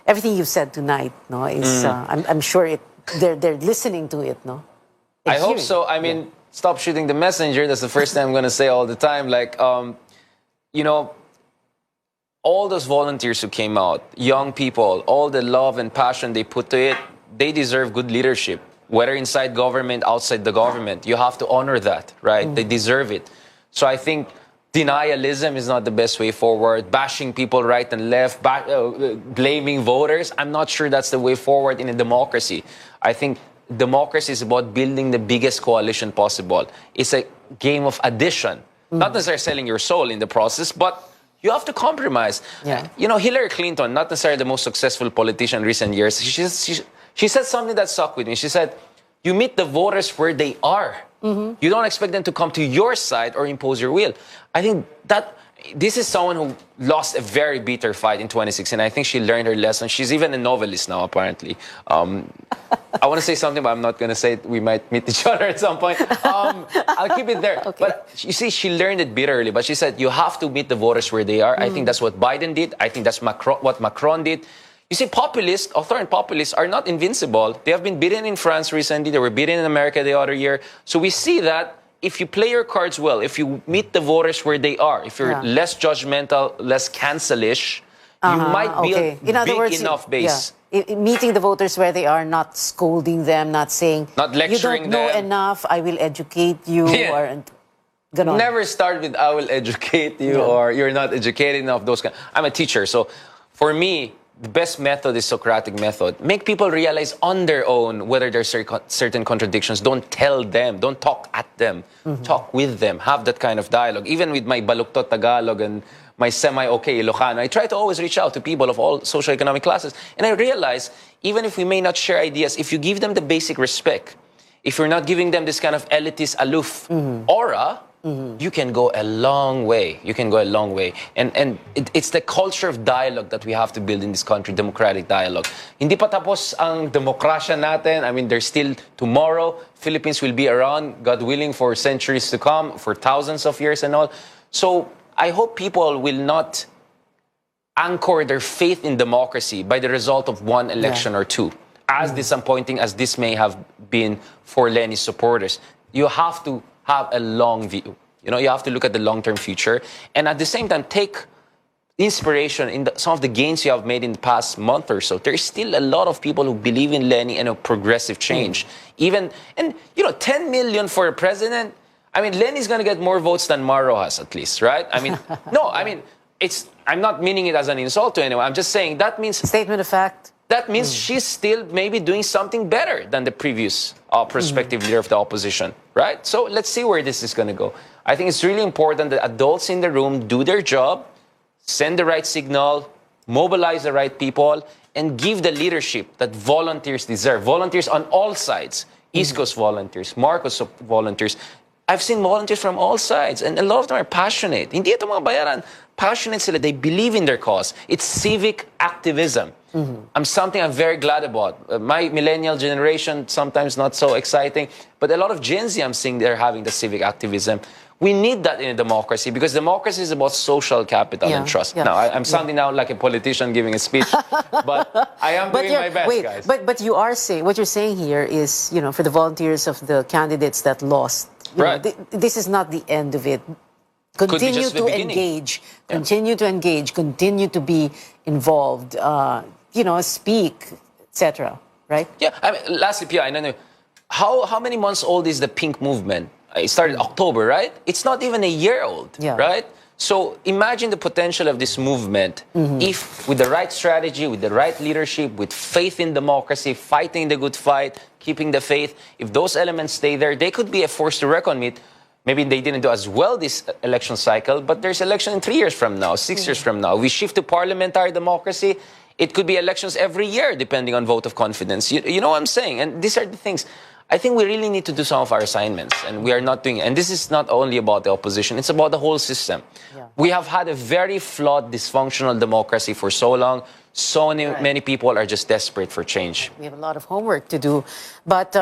everything you've said tonight, no, is I'm sure they're listening to it, no. I hope so. I mean, stop shooting the messenger. That's the first thing I'm going to say all the time. Like, you know, all those volunteers who came out, young people, all the love and passion they put to it, they deserve good leadership. Whether inside government, outside the government, you have to honor that, right? They deserve it. So I think denialism is not the best way forward. Bashing people right and left, blaming voters, I'm not sure that's the way forward in a democracy. I think democracy is about building the biggest coalition possible. It's a game of addition, not necessarily selling your soul in the process, but you have to compromise. Yeah. You know, Hillary Clinton, not necessarily the most successful politician in recent years, she said something that stuck with me. She said, you meet the voters where they are. You don't expect them to come to your side or impose your will. I think that this is someone who lost a very bitter fight in 2016. I think she learned her lesson. She's even a novelist now, apparently. I want to say something, but I'm not going to say it. We might meet each other at some point. I'll keep it there. Okay. But you see, she learned it bitterly. But she said, you have to meet the voters where they are. I think that's what Biden did. I think that's what Macron did. You see, populists, authoritarian populists, are not invincible. They have been beaten in France recently. They were beaten in America the other year. So we see that if you play your cards well, if you meet the voters where they are, if you're less judgmental, less cancelish, you might build in other big words, enough base. Meeting the voters where they are, not scolding them, not saying, not lecturing you don't know them enough, I will educate you. Or, ganon. Never start with, I will educate you, or you're not educated enough. Those kind. I'm a teacher, so for me, the best method is Socratic method. Make people realize on their own whether there's certain contradictions. Don't tell them. Don't talk at them. Talk with them. Have that kind of dialogue. Even with my baluktot Tagalog and my semi-okay Ilocano, I try to always reach out to people of all socioeconomic classes. And I realize, even if we may not share ideas, if you give them the basic respect, if you're not giving them this kind of elitist, aloof aura, you can go a long way. You can go a long way. And it's the culture of dialogue that we have to build in this country, democratic dialogue. Hindi pa tapos ang demokrasya natin. I mean, there's still tomorrow. Philippines will be around, God willing, for centuries to come, for thousands of years and all. So I hope people will not anchor their faith in democracy by the result of one election or two. As disappointing as this may have been for Leni's supporters, you have to have a long view. You know, you have to look at the long-term future. And at the same time, take inspiration in some of the gains you have made in the past month or so. There's still a lot of people who believe in Leni and a progressive change. And you know, 10 million for a president. I mean, Leni's going to get more votes than Maro has, at least, right? I mean, no, I mean, I'm not meaning it as an insult to anyone. I'm just saying that means... Statement of fact. That means she's still maybe doing something better than the previous prospective leader of the opposition, right? So let's see where this is going to go. I think it's really important that adults in the room do their job, send the right signal, mobilize the right people, and give the leadership that volunteers deserve. Volunteers on all sides. East Coast volunteers, Marcos volunteers. I've seen volunteers from all sides, and a lot of them are passionate. Hindi ito mga bayaran. Passionate sila. They believe in their cause. It's civic activism. Something I'm very glad about. My millennial generation, sometimes not so exciting, but a lot of Gen Z I'm seeing they're having the civic activism. We need that in a democracy because democracy is about social capital and trust. Now, I'm sounding now like a politician giving a speech, but I am doing my best, guys. But you are saying, what you're saying here is, you know, for the volunteers of the candidates that lost, you know, this is not the end of it. Continue to engage, continue to engage, continue to be involved, you know, speak, etc. Right? Yeah. I mean, lastly, Pia, I don't know, how many months old is the Pink movement? It started October, right? It's not even a year old, right? So imagine the potential of this movement if, with the right strategy, with the right leadership, with faith in democracy, fighting the good fight, keeping the faith, if those elements stay there, they could be a force to reckon with. Maybe they didn't do as well this election cycle, but there's election in 3 years from now, 6 years from now. We shift to parliamentary democracy. It could be elections every year, depending on vote of confidence. You know what I'm saying? And these are the things. I think we really need to do some of our assignments, and we are not doing it. And this is not only about the opposition, it's about the whole system. We have had a very flawed, dysfunctional democracy for so long. So many people are just desperate for change. We have a lot of homework to do. But